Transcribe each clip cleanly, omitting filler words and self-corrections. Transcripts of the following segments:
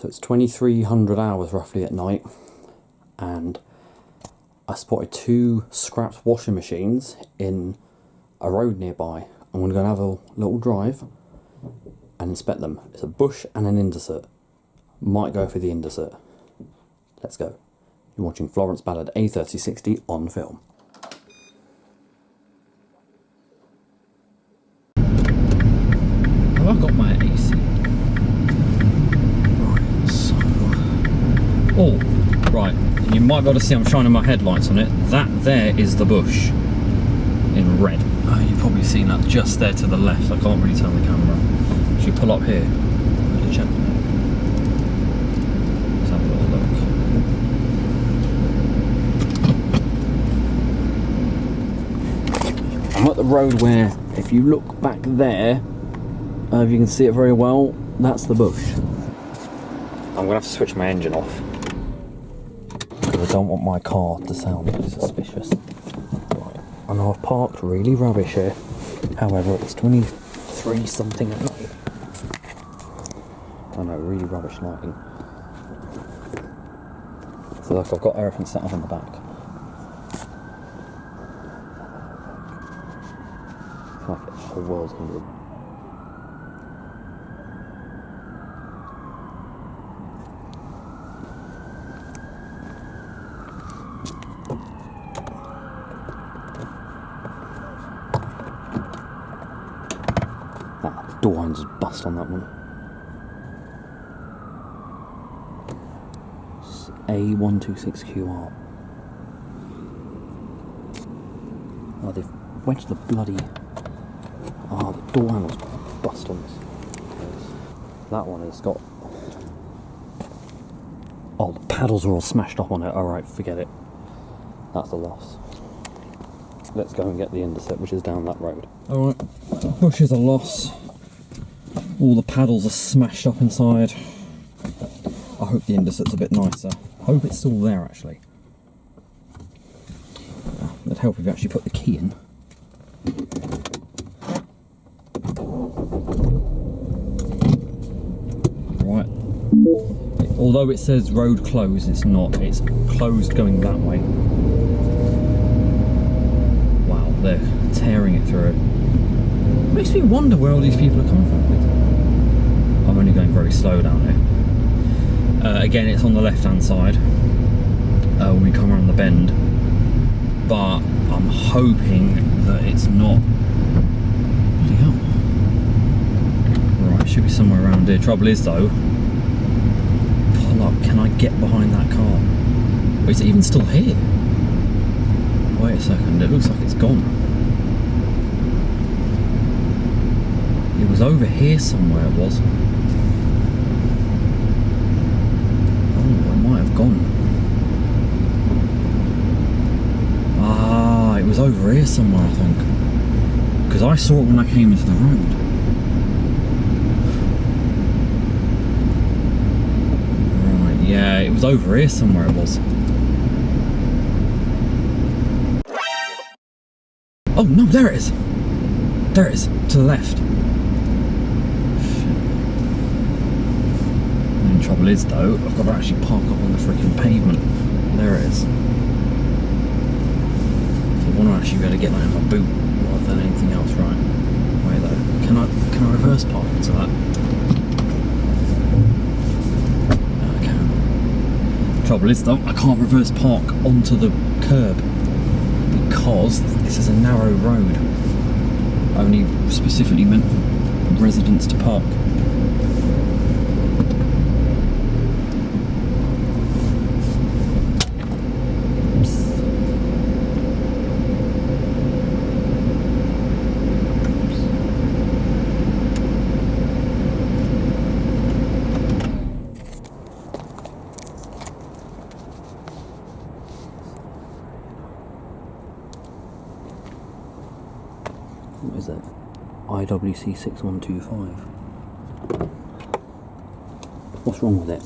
So it's 2300 hours roughly at night, and I spotted 2 scrapped washing machines in a road nearby. I'm going to go and have a little drive and inspect them. It's a Bush and an Indesit. Might go for the Indesit. Let's go. You're watching Florence Ballard A3060 on film. Have I got my AC? Right, so... Oh, right. You might be able to see I'm shining my headlights on it. That there is the Bush in red. You've probably seen that just there to the left. I can't really turn the camera. Should we pull up here? Check. Let's have a little look. I'm at the road where, if you look back there, if you can see it very well, that's the Bush. I'm going to have to switch my engine off, because I don't want my car to sound suspicious. Right. I know I've parked really rubbish here, however it's 23 something at night. I know, really rubbish lighting. So look, I've got everything set up in the back. It's like the whole world's going to be... Door handle's bust on that one. It's A126QR. Oh, they've wedged the bloody... Oh, the door handle's bust on this. That one has got... Oh, the paddles are all smashed up on it. Alright, forget it. That's a loss. Let's go and get the Indesit, which is down that road. Alright, Bush is a loss. All the paddles are smashed up inside. I hope the Indesit's a bit nicer. I hope it's still there, actually. It'd help if you actually put the key in. Right. Although it says road closed, it's not. It's closed going that way. Wow, they're tearing it through. Makes me wonder where all these people are coming from. I'm only going very slow down here. Again, it's on the left-hand side when we come around the bend, but I'm hoping that it's not. Bloody hell! Right, should be somewhere around here. Trouble is, though, pull up. Can I get behind that car? Or is it even still here? Wait a second. It looks like it's gone. It was over here somewhere. It was. Gone. Ah, it was over here somewhere, I think, because I saw it when I came into the road. Right, yeah, it was over here somewhere. It was. Oh no, there it is. There it is, to the left. Trouble is, though, I've got to actually park up on the freaking pavement. There it is. So I want to actually be able to get that in my boot rather than anything else, right? Wait though, can I reverse park into that? No, I can. Trouble is, though, I can't reverse park onto the curb because this is a narrow road, only specifically meant for residents to park. What is that? IWC6125. What's wrong with it?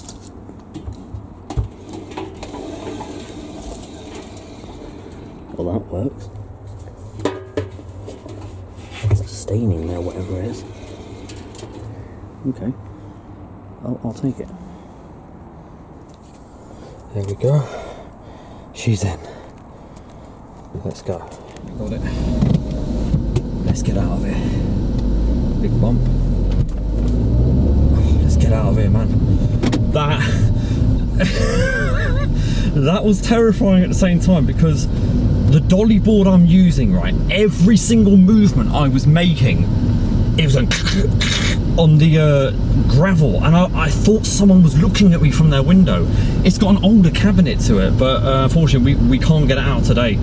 Well, that works. It's a staining there, whatever it is. Okay. I'll take it. There we go. She's in. Let's go. Got it. Let's get out of here. Big bump. Oh, let's get out of here, man. That was terrifying at the same time, because the dolly board I'm using, right, every single movement I was making, it was like on the gravel, and I thought someone was looking at me from their window. It's got an older cabinet to it, but unfortunately we can't get it out today.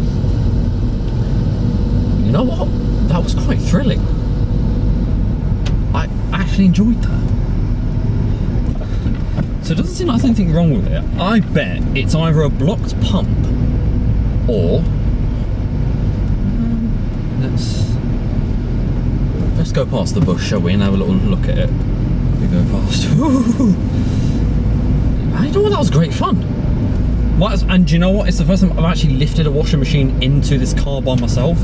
You know what? That was quite thrilling. I actually enjoyed that. So it doesn't seem like there's anything wrong with it. I bet it's either a blocked pump or let's go past the bush, shall we, and have a little look at it. We go past. I know what, that was great fun. And do you know what? It's the first time I've actually lifted a washing machine into this car by myself.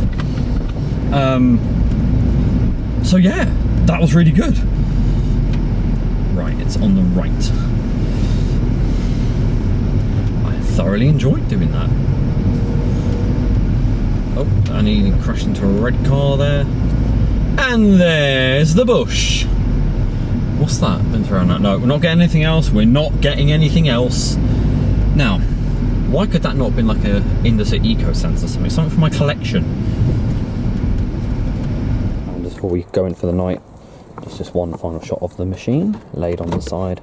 So yeah, that was really good. Right, it's on the right. I thoroughly enjoyed doing that. Oh, and he crashed into a red car there. And there's the bush. What's that? Been thrown out. No, we're not getting anything else. We're not getting anything else. Now, why could that not have been like a Indesit Eco Sense or something? Something for my collection. And before we go in for the night, just one final shot of the machine laid on the side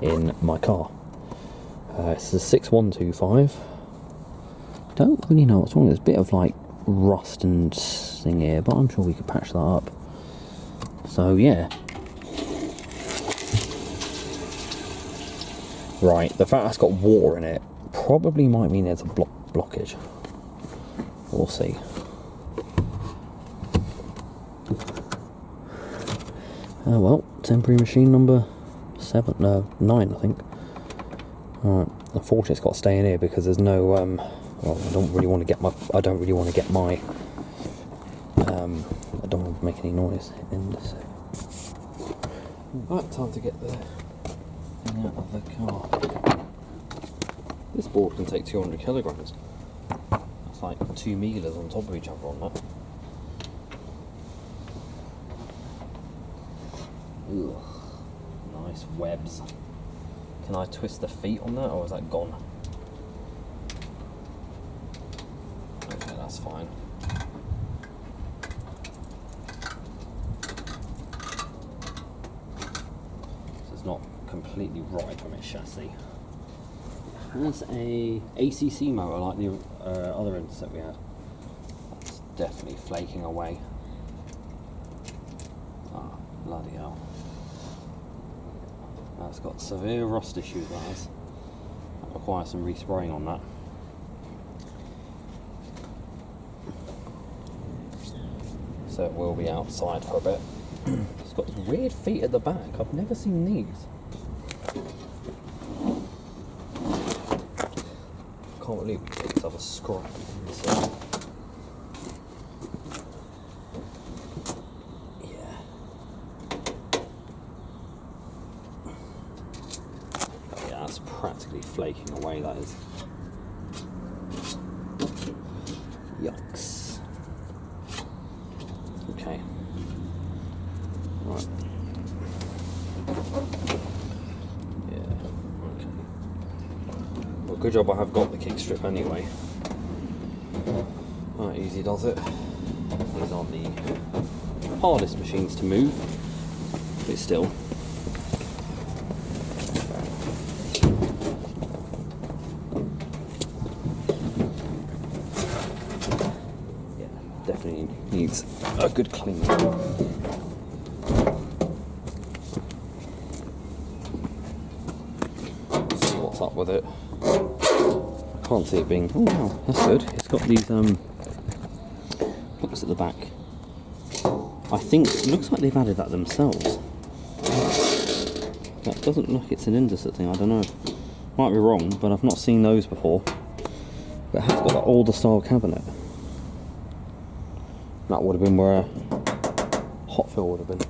in my car. It's a 6125. Don't really know what's wrong. There's a bit of like rust and thing here, but I'm sure we could patch that up. So yeah. Right, the fact that's got water in it probably might mean there's a blockage. We'll see. Well, temporary machine number 9, I think. Alright, unfortunately it's got to stay in here because there's no well, I don't really want to get my I don't want to make any noise in this. Right, time to get the thing out of the car. This board can take 200 kilograms. That's like 2 meters on top of each other on that. Ugh. Nice webs. Can I twist the feet on that, or is that gone? Okay, that's fine. So it's not completely right from its chassis. It has a ACC motor like the other Indesit we had. That's definitely flaking away. Ah, bloody hell. That's got severe rust issues, that has. That requires some respraying on that. So it will be outside for a bit. It's got weird feet at the back. I've never seen these. Can't believe we picked up a scrap. Practically flaking away, that is. Yucks. Okay. Right. Yeah, okay. Well, good job I have got the kick strip anyway. That easy does it. These aren't the hardest machines to move, but still. Definitely needs a good clean. See what's up with it. I can't see it being. Oh wow, that's good. It's got these hooks at the back. I think it looks like they've added that themselves. That doesn't look it's an Indesit thing. I don't know. Might be wrong, but I've not seen those before. But it has got that older style cabinet. That would have been where a hot fill would have been.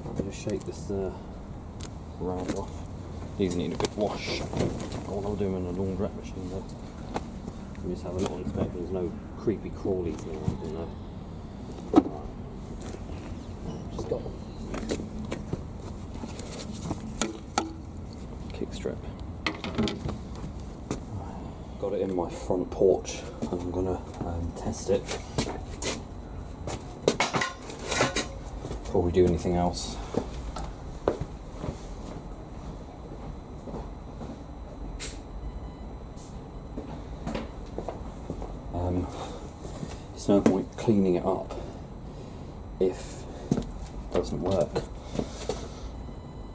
Let me just shake this round off. These need a good wash. All I'm doing in a laundrette machine though. We just have a little inspect. There's no creepy crawly things in there. Just got kick strip. Got it in my front porch and I'm gonna test it. Before we do anything else. There's no point cleaning it up if it doesn't work.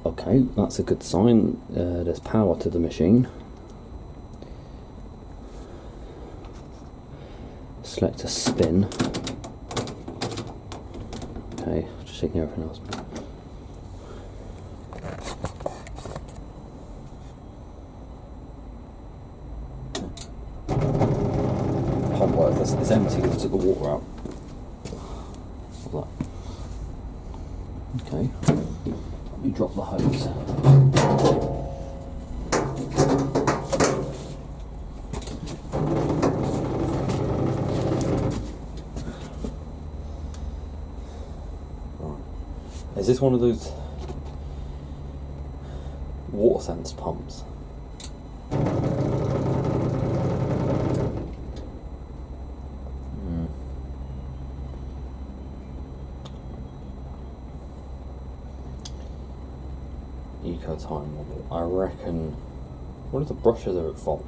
Okay, that's a good sign. There's power to the machine. Select a spin. Okay, just checking everything else. Pump works. It's empty. It took the water out. Like that. Okay. Let me drop the hose. Is this one of those water sense pumps? Eco time model. I reckon. What if the brushes are at fault?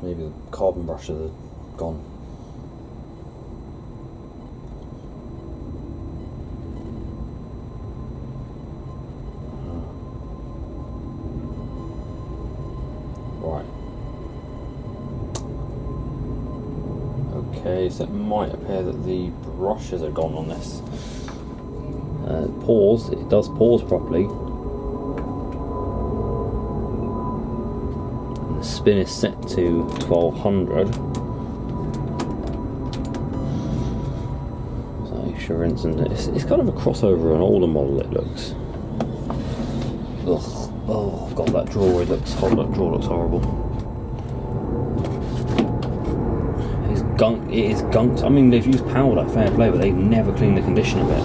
Maybe the carbon brushes are gone. Right. Okay, so it might appear that the brushes are gone on this. Pause. It does pause properly. The spin is set to 1200. So sure, it's kind of a crossover an older model. It looks. Ugh. Oh god, that drawer looks horrible. That drawer looks horrible. It's gunk. It is gunked. I mean, they've used powder, fair play, but they've never cleaned the condition of it.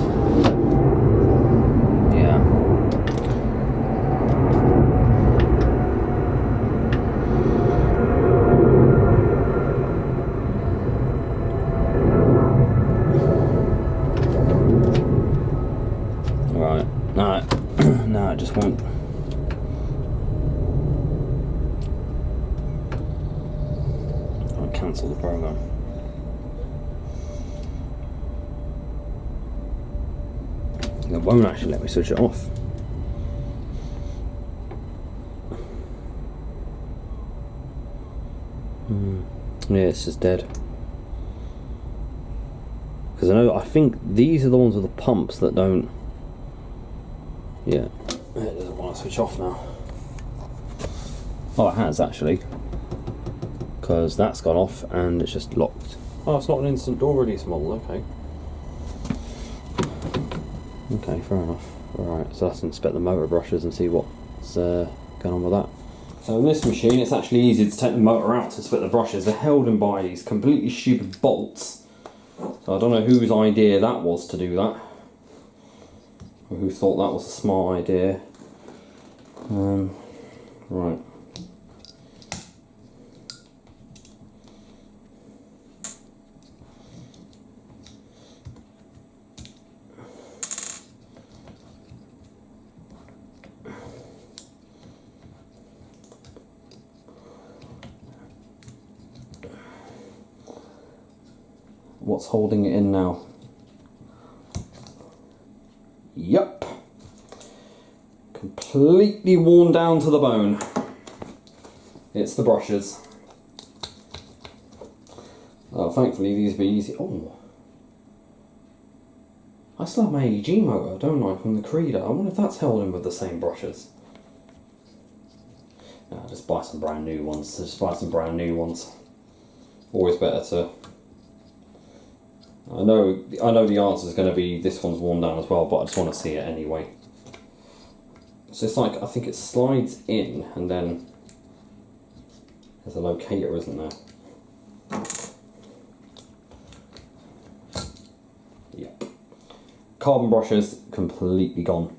No, it just won't. I'll cancel the program. It won't actually let me switch it off. Yeah, it's just dead. Because I think these are the ones with the pumps that don't. Yeah, it doesn't want to switch off now. Oh, it has actually, because that's gone off and it's just locked. Oh, it's not an instant door release model. Okay. Okay, fair enough. Alright, so let's inspect the motor brushes and see what's going on with that. So in this machine, it's actually easy to take the motor out to split the brushes. They're held in by these completely stupid bolts. So I don't know whose idea that was to do that. Who thought that was a smart idea. Right. What's holding it in now? Yep. Completely worn down to the bone. It's the brushes. Oh, thankfully these will be easy. Oh. I still have my AEG motor, don't I, from the Creeder. I wonder if that's held in with the same brushes. No, just buy some brand new ones. Just buy some brand new ones. always better to. I know the answer is going to be this one's worn down as well, but I just want to see it anyway. So it's like, I think it slides in and then there's a locator, isn't there? Yeah. Carbon brushes completely gone.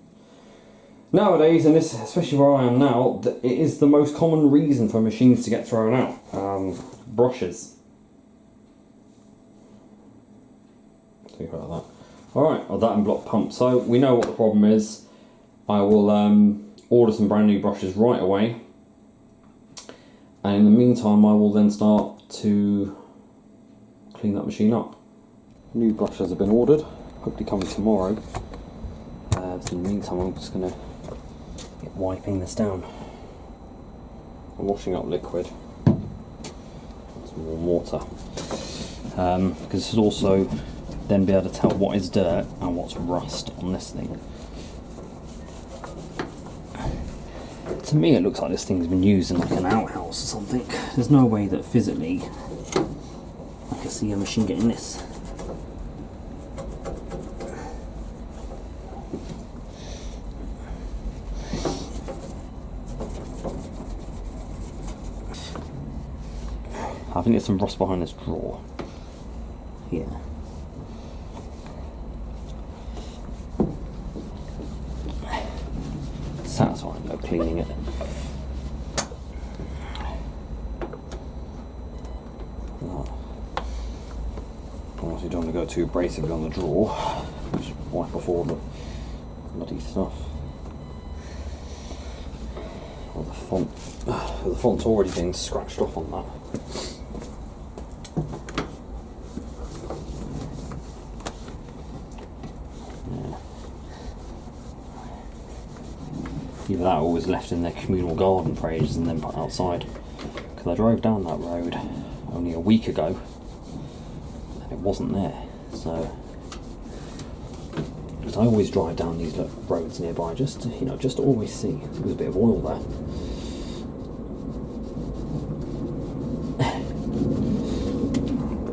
Nowadays, and this, especially where I am now, it is the most common reason for machines to get thrown out. Brushes. Think about that. Alright, well, that and block pump. So we know what the problem is. I will order some brand new brushes right away. And in the meantime, I will then start to clean that machine up. New brushes have been ordered. Hopefully coming tomorrow. So in the meantime, I'm just going to get wiping this down. I'm washing up liquid. Some warm water. Because this is also then be able to tell what is dirt and what's rust on this thing. To me, it looks like this thing's been used in like an outhouse or something. There's no way that physically I can see a machine getting this. I think there's some rust behind this drawer. Here. Satisfying though, cleaning it. Obviously don't want to go too abrasively on the drawer. Just wipe off all the muddy stuff. Well, the font's already been scratched off on that. Either that or was left in their communal garden for ages and then put outside. Because I drove down that road only a week ago and it wasn't there. So, because I always drive down these roads nearby just to, just to always see if there's a bit of oil there.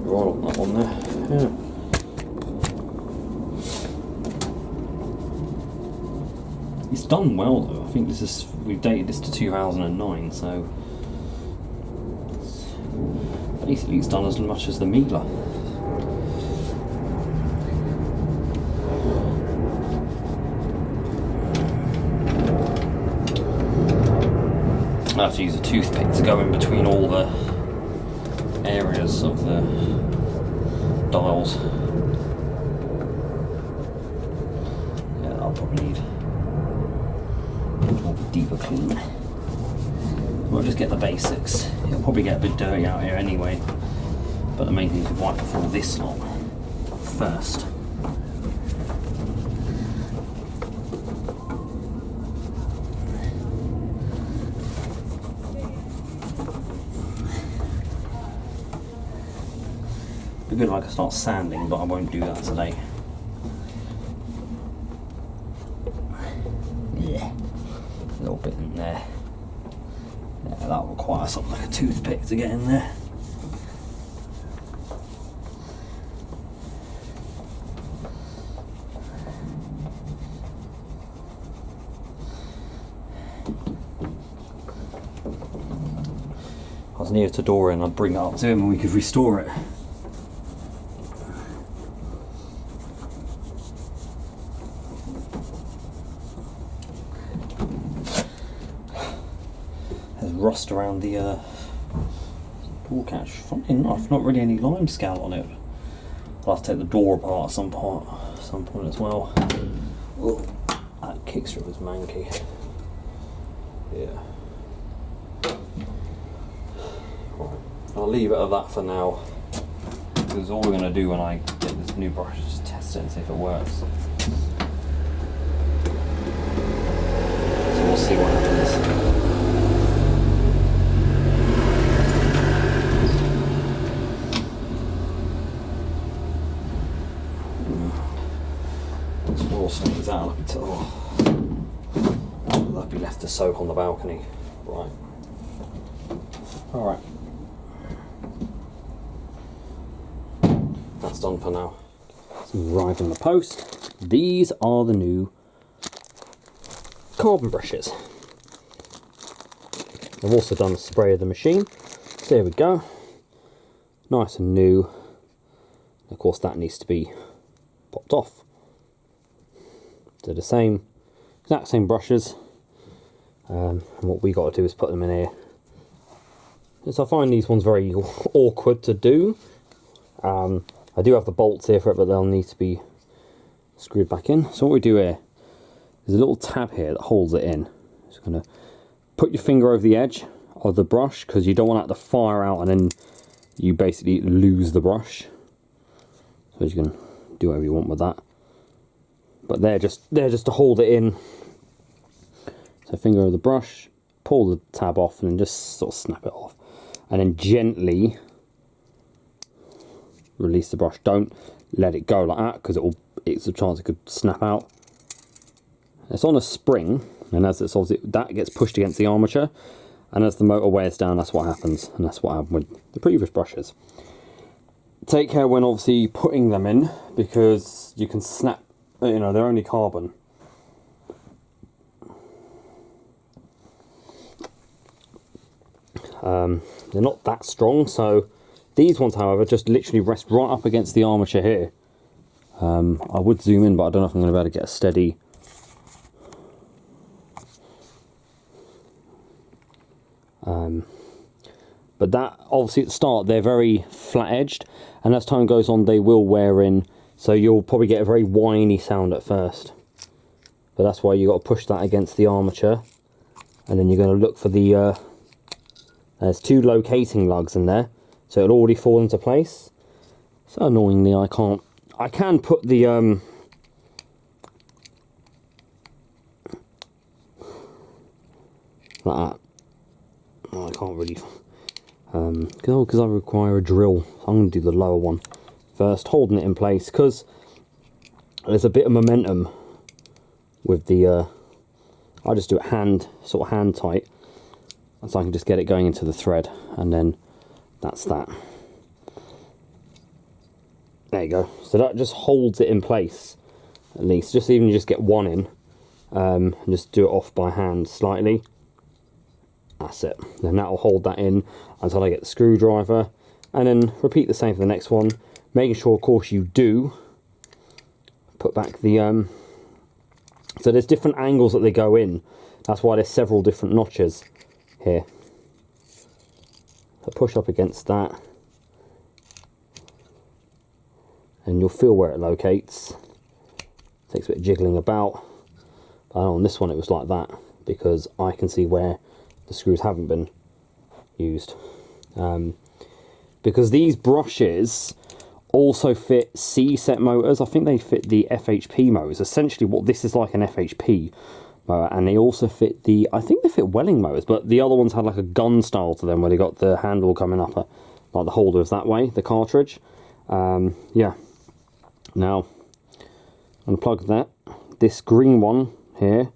Oil on that one there. Yeah. It's done well though. I think we've dated this to 2009, so basically it's done as much as the Miele. I have to use a toothpick to go in between all the areas of the dials. Yeah, I'll probably need more of a deeper clean. We'll just get the basics. It'll probably get a bit dirty out here anyway, but the main thing is to wipe off all this lot first. It'd be good if I could start sanding, but I won't do that today. Yeah, a little bit in there. Yeah, that'll require something like a toothpick to get in there. I was near to Dora and I'd bring it up to him and we could restore it. Rust around the door catch. Funny enough, not really any lime scale on it. I'll have to take the door apart at some point as well. Oh, that kick strip is manky. Yeah. Right. I'll leave it at that for now. Because all we're going to do when I get this new brush is just test it and see if it works. So we'll see what happens. Things out until they'll be left to soak on the balcony. Right. Alright. that's done for now. It's arrived in the post. These are the new carbon brushes. I've also done a spray of the machine. So there we go. Nice and new. Of course that needs to be popped off. So the same, exact same brushes. And what we got to do is put them in here. So I find these ones very awkward to do. I do have the bolts here for it, but they'll need to be screwed back in. So what we do here, there's a little tab here that holds it in. Just going to put your finger over the edge of the brush, because you don't want that to fire out and then you basically lose the brush. So you can do whatever you want with that. But they're just to hold it in. So finger over the brush, pull the tab off, and then just sort of snap it off. And then gently release the brush. Don't let it go like that, because it's a chance it could snap out. It's on a spring, and as it's obviously, that gets pushed against the armature, and as the motor wears down, that's what happens, and that's what happened with the previous brushes. Take care when obviously putting them in, because you can snap, you know, they're only carbon. They're not that strong, so these ones, however, just literally rest right up against the armature here. I would zoom in, but I don't know if I'm going to be able to get a steady. But that, obviously at the start, they're very flat edged, and as time goes on they will wear in, so you'll probably get a very whiny sound at first. But that's why you got to push that against the armature, and then you're going to look for the there's two locating lugs in there, so it'll already fall into place. So annoyingly I can put the like that. Oh, I can't really, because I require a drill. So I'm going to do the lower one first, holding it in place, because there's a bit of momentum with the, I just do it sort of hand tight, so I can just get it going into the thread, and then that's that. There you go. So that just holds it in place, at least. Just even you just get one in, and just do it off by hand slightly. That's it. Then that'll hold that in until I get the screwdriver, and then repeat the same for the next one, making sure, of course, you do put back the so there's different angles that they go in. That's why there's several different notches here. So push up against that, and you'll feel where it locates. Takes a bit of jiggling about, but on this one it was like that, because I can see where the screws haven't been used. Because these brushes also fit C-set motors. I think they fit the FHP motors. Essentially what this is like an FHP motor, and they also fit the, I think they fit Welling motors, but the other ones had like a gun style to them, where they got the handle coming up, like the holder is that way, the cartridge. Yeah. Now, unplug that. This green one here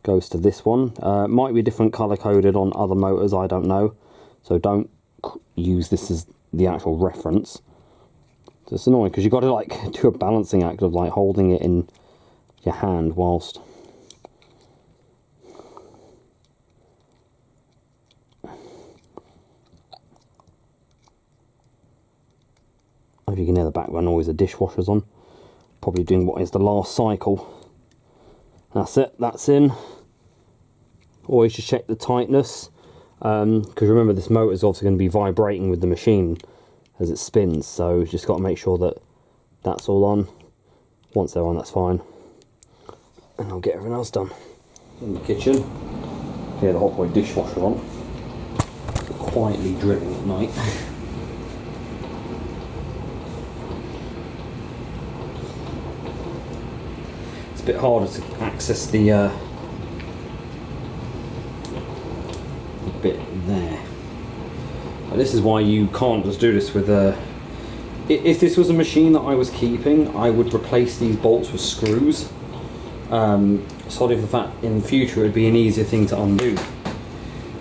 goes to this one. Might be different colour coded on other motors, I don't know. So don't use this as the actual reference. So it's annoying, because you've got to like do a balancing act of like holding it in your hand whilst. If you can hear the background noise, the dishwasher's on. Probably doing what is the last cycle. That's it, that's in. Always just check the tightness, because remember this motor is also going to be vibrating with the machine as it spins, so just got to make sure that that's all on. Once they're on, that's fine, and I'll get everything else done. In the kitchen, here the hot boy dishwasher on, quietly drilling at night. It's a bit harder to access the bit there. But this is why you can't just do this with a. If this was a machine that I was keeping, I would replace these bolts with screws. Solely for the fact in the future it would be an easier thing to undo.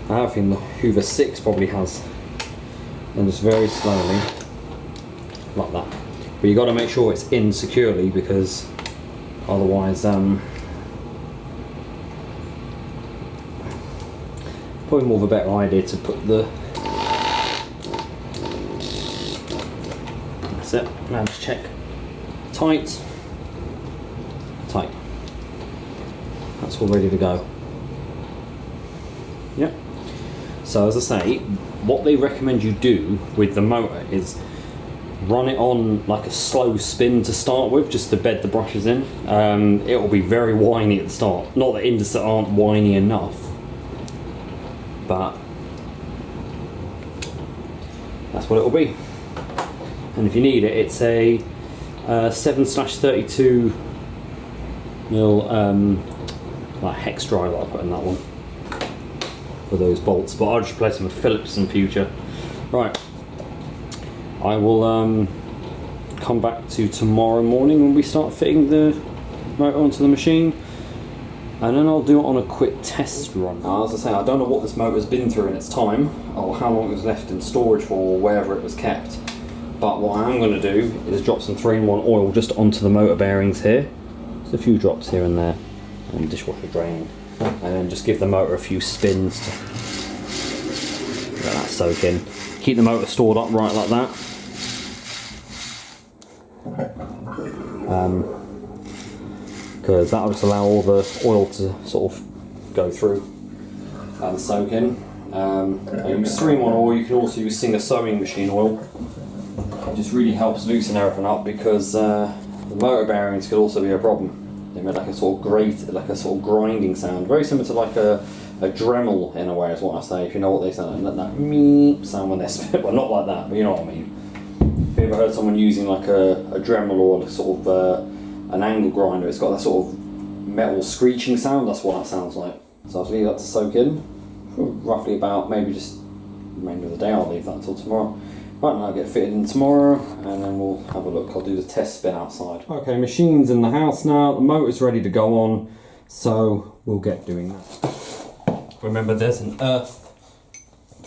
I think the Hoover 6 probably has. And just very slowly, like that. But you got to make sure it's in securely, because otherwise probably more of a better idea to put the, that's it, now just check, tight, that's all ready to go. Yep. So as I say, what they recommend you do with the motor is run it on like a slow spin to start with, just to bed the brushes in. It will be very whiny at the start. Not that Indesit aren't whiny enough, but that's what it will be. And if you need it, it's a 7/32 mil like hex drive I put in that one for those bolts. But I'll just replace them with Phillips in future. Right. I will come back to tomorrow morning when we start fitting the motor onto the machine, and then I'll do it on a quick test run. Now, as I say, I don't know what this motor's been through in its time, or how long it was left in storage for, or wherever it was kept. But what I am going to do is drop some 3-in-1 oil just onto the motor bearings here. Just a few drops here and there, and dishwasher drain, and then just give the motor a few spins to let that soak in. Keep the motor stored upright like that. Because that will just allow all the oil to sort of go through and soak in. I use 3-in-1 oil. You can also use Singer sewing machine oil. It just really helps loosen everything up, because the motor bearings could also be a problem. They make like a sort of grinding sound, very similar to like a Dremel in a way, is what I say. If you know what they sound like, that meep sound when they're spit. Well, not like that, but you know what I mean. Have you ever heard someone using like a Dremel or sort of an angle grinder? It's got that sort of metal screeching sound. That's what that sounds like. So I'll leave that to soak in for roughly about, maybe just the remainder of the day. I'll leave that until tomorrow. Right, now I'll get fitted in tomorrow, and then we'll have a look. I'll do the test spin outside. Okay, machine's in the house now. The motor's ready to go on, so we'll get doing that. Remember, there's an earth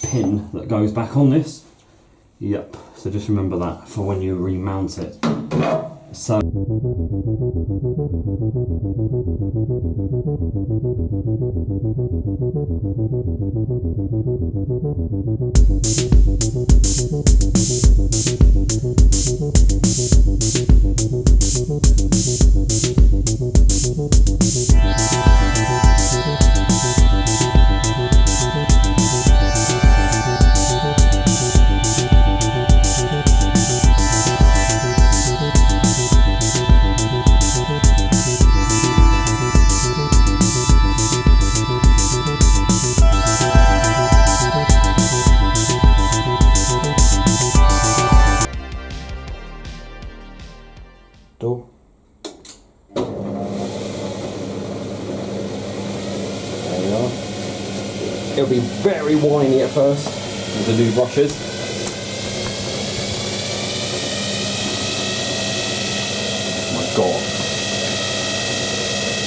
pin that goes back on this. Yep, so just remember that for when you remount it. So door. There we are. It'll be very whiny at first with the new brushes. Oh my god.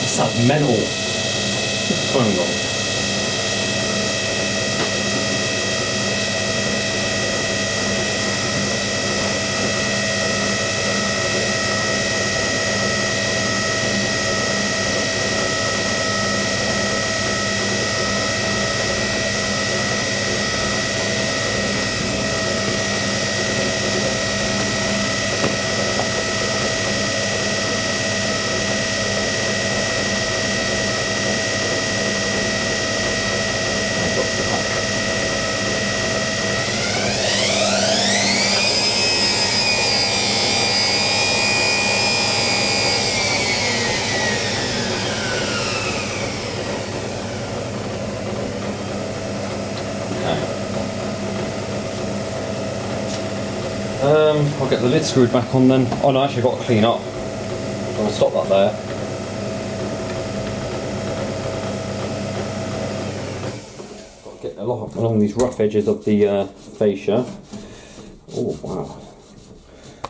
It's that metal. Hang on. I'll get the lid screwed back on then. Oh no, actually I've got to clean up. I'll stop that there. Got to get along these rough edges of the fascia. Oh wow.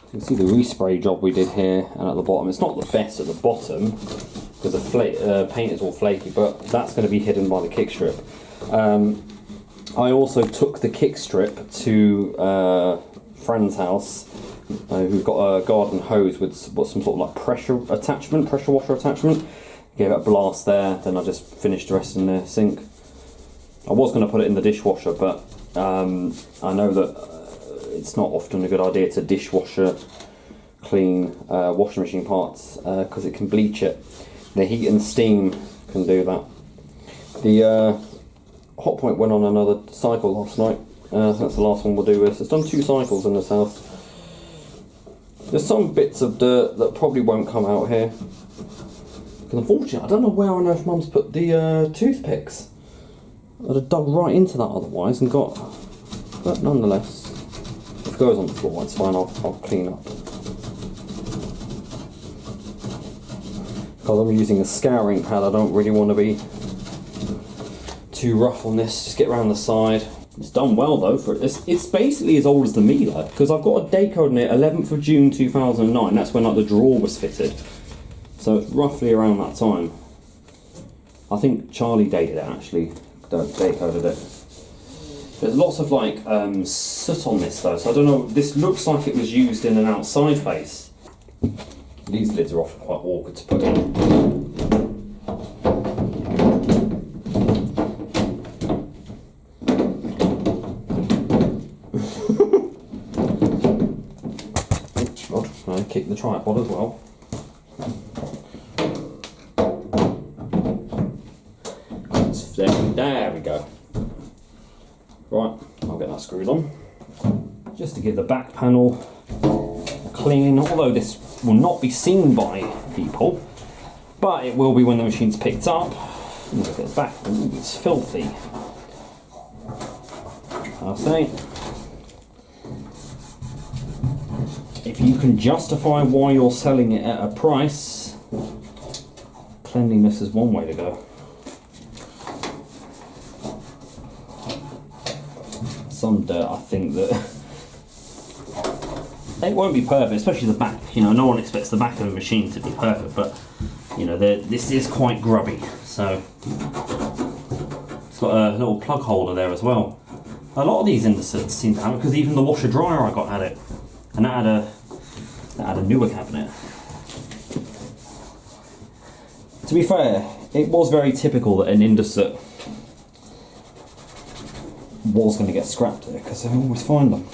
You can see the respray job we did here and at the bottom. It's not the best at the bottom because the paint is all flaky, but that's going to be hidden by the kick strip. I also took the kick strip to friend's house We've got a garden hose with some sort of like pressure washer attachment. Gave it a blast there, then I just finished the rest in the sink. I was going to put it in the dishwasher, but I know that it's not often a good idea to dishwasher clean washing machine parts because it can bleach it. The heat and steam can do that. The hot point went on another cycle last night. That's the last one we'll do this. It's done 2 cycles in this house. There's some bits of dirt that probably won't come out here. Because unfortunately, I don't know where on earth Mum's put the toothpicks. I'd have dug right into that otherwise and got... But nonetheless, if it goes on the floor, it's fine, I'll clean up. Because I'm using a scouring pad, I don't really want to be too rough on this. Just get around the side. It's done well though. It's basically as old as the Miele, because I've got a date code on it, 11th of June 2009. That's when like the drawer was fitted. So it's roughly around that time. I think Charlie dated it actually. Date coded it. There's lots of like soot on this though, so I don't know. This looks like it was used in an outside place. These lids are often quite awkward to put in. Kick the tripod as well. There we go. Right, I'll get that screwed on. Just to give the back panel a clean, although this will not be seen by people, but it will be when the machine's picked up. Look at the back, ooh, it's filthy. I'll say. If you can justify why you're selling it at a price, cleanliness is one way to go. Some dirt, I think that it won't be perfect, especially the back. You know, no one expects the back of the machine to be perfect, but you know, this is quite grubby. So it's got a little plug holder there as well. A lot of these Indesits seem to have it, because even the washer dryer I got had it. And that had a newer cabinet. To be fair, it was very typical that an Indesit was going to get scrapped here, because I always find them.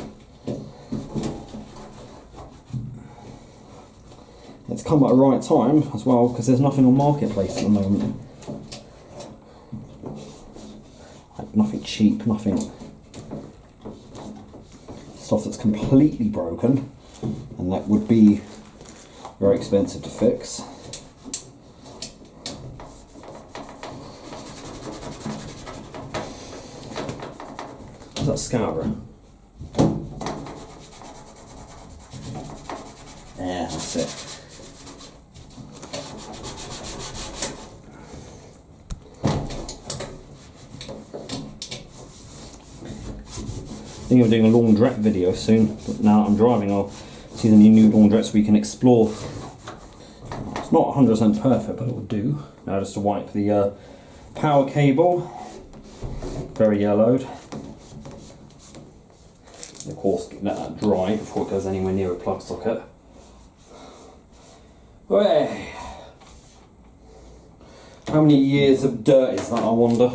It's come at the right time as well, because there's nothing on Marketplace at the moment. Nothing cheap, nothing stuff that's completely broken, and that would be very expensive to fix. What's that scourer? Yeah, that's it. I think I'm doing a laundrette video soon, but now I'm driving, I'll see the new laundrettes we can explore. It's not 100% perfect, but it will do. Now just to wipe the power cable, very yellowed. And of course, let that dry before it goes anywhere near a plug socket. Hey. How many years of dirt is that, I wonder?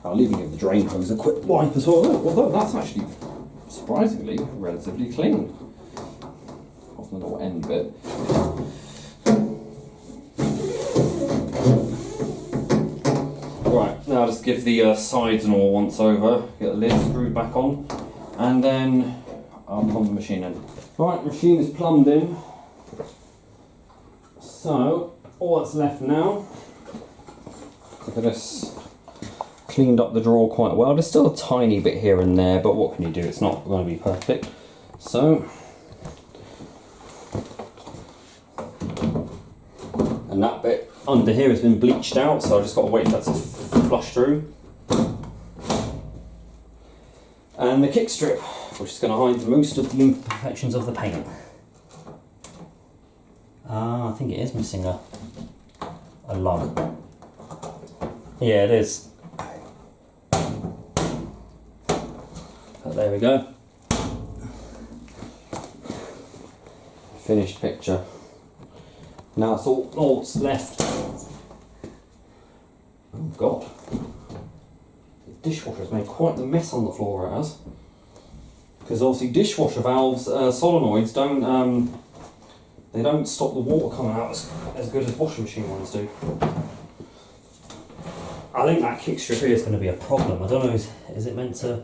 I'll even give the drain hose a quick wipe as well, although that's actually surprisingly relatively clean. Off the little end bit. Right, now just give the sides and all once over, get the lid screwed back on, and then I'll plumb the machine in. Right, machine is plumbed in. So, all that's left now, look at this. Cleaned up the drawer quite well. There's still a tiny bit here and there, but what can you do? It's not going to be perfect. So, and that bit under here has been bleached out, so I've just got to wait for that to flush through. And the kick strip, which is going to hide most of the imperfections of the paint. I think it is missing a lug. Yeah, it is. But there we go. finished picture. Now it's all that's left. Oh God. The dishwasher's made quite the mess on the floor, it has. Because obviously dishwasher valves, solenoids they don't stop the water coming out as good as washing machine ones do. I think that kick strip here is going to be a problem. I don't know, is it meant to...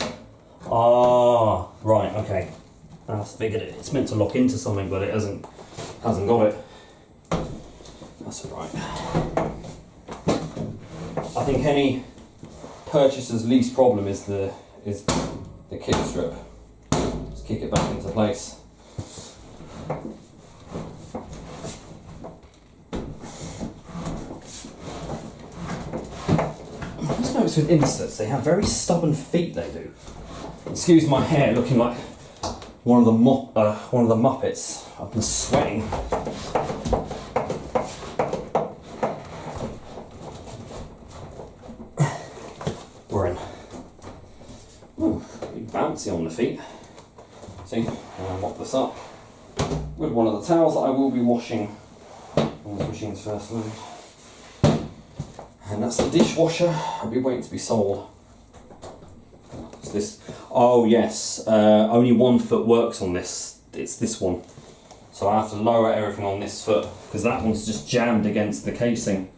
Ah, right, okay. I figured it's meant to lock into something, but it hasn't got it. That's alright. I think any purchaser's least problem is the kick strip. Just kick it back into place. I just noticed with Indesits, they have very stubborn feet, they do. Excuse my hair looking like one of the Muppets. I've been sweating. We're in. Ooh, pretty bouncy on the feet. See, I'll mop this up with one of the towels that I will be washing on this machine's first load. And that's the dishwasher. I'll be waiting to be sold. What's this? Oh yes, only 1 foot works on this. It's this one. So I have to lower everything on this foot because that one's just jammed against the casing.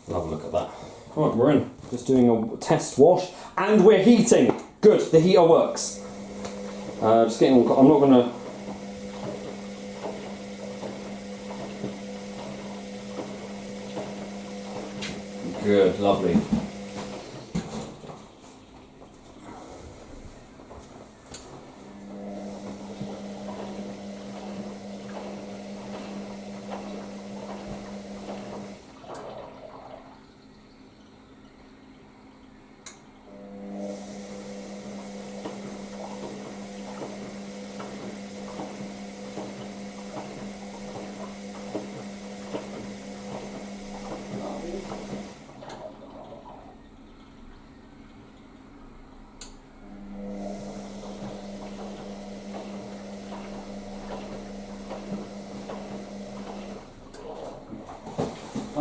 We'll have a look at that. Right, we're in. Just doing a test wash and we're heating. Good, the heater works. Just getting. I'm not gonna. Good, lovely.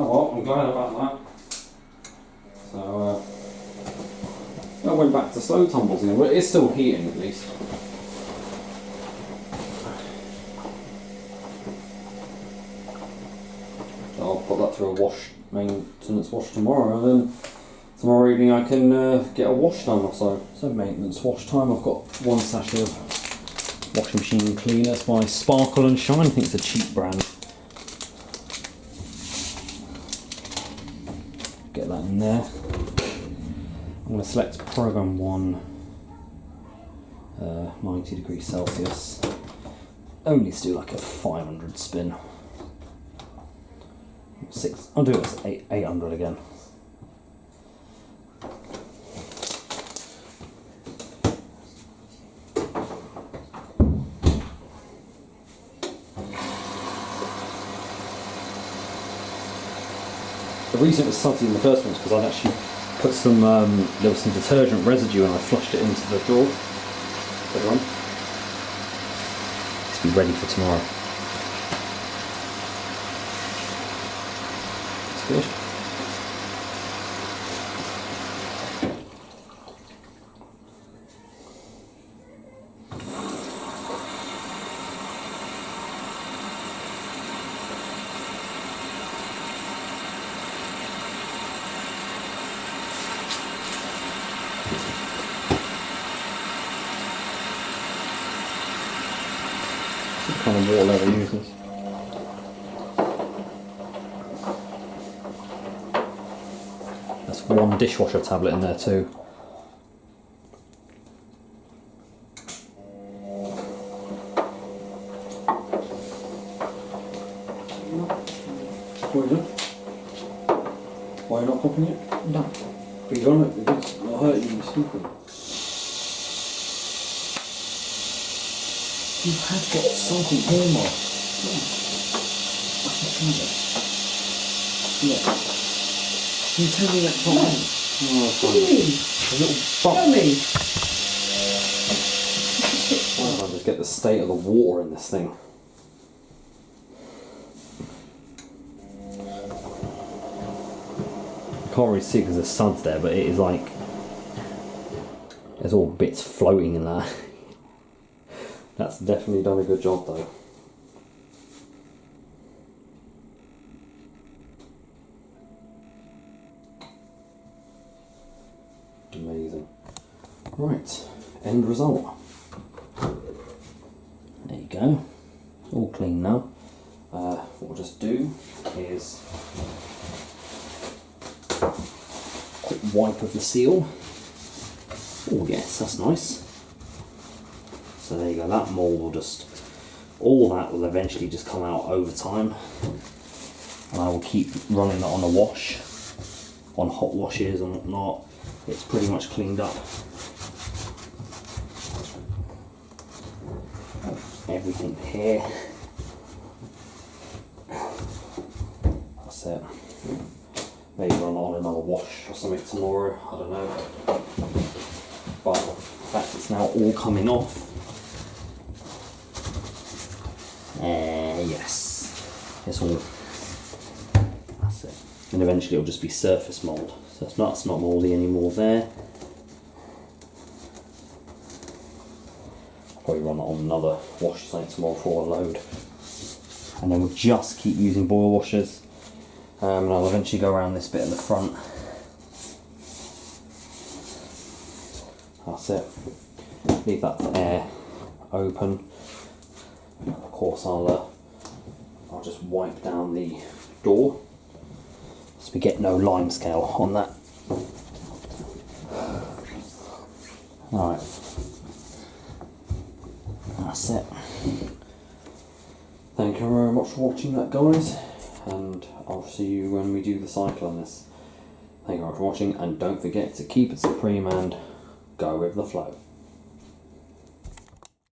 Oh well, I'm glad about that. So, I went back to slow tumbles again, but it's still heating at least. So I'll put that through a maintenance wash tomorrow, and then tomorrow evening I can get a wash done or so. So maintenance wash time, I've got 1 sachet of washing machine cleaners by Sparkle and Shine. I think it's a cheap brand. Get that in there. I'm going to select program 1, 90 degrees Celsius. Only to do like a 500 spin. I'll do this 800 again. The reason it was salty in the first one is because I'd actually put some, there was some detergent residue and I flushed it into the drawer. Good one. To be ready for tomorrow. That's good. What kind of water level uses? That's 1 dishwasher tablet in there too. What is it? Why are you not popping it? No. But you're on it, it's not hurting you, it's stupid. You have got something here, Mark. Yeah. I can try that. Yeah. Can you tell me that's not on? Oh, What do you mean? a little Show bump. me. I'll just get the state of the water in this thing. Can't really see because there's suds there, but it is like there's all bits floating in there. That's definitely done a good job though. Amazing. Right, end result. There you go, all clean now. What we'll just do is Quick wipe of the seal. Oh yes, that's nice. So there you go, that mould will just, all that will eventually just come out over time. And I will keep running that on a wash, on hot washes and whatnot. It's pretty much cleaned up. Everything here. That's it. maybe run on another wash or something tomorrow, I don't know. But the fact it's now all coming off. Yes, it's all, that's it. And eventually it'll just be surface mould. So it's not mouldy anymore there. I'll probably run it on another wash or something tomorrow for a load. And then we'll just keep using boil washers. And I'll eventually go around this bit at the front. That's it. Leave that to air open. Of course I'll just wipe down the door so we get no lime scale on that. Alright. That's it. Thank you very much for watching that, guys, and I'll see you when we do the cycle on this. Thank you very much for watching, and don't forget to keep it supreme and go with the flow.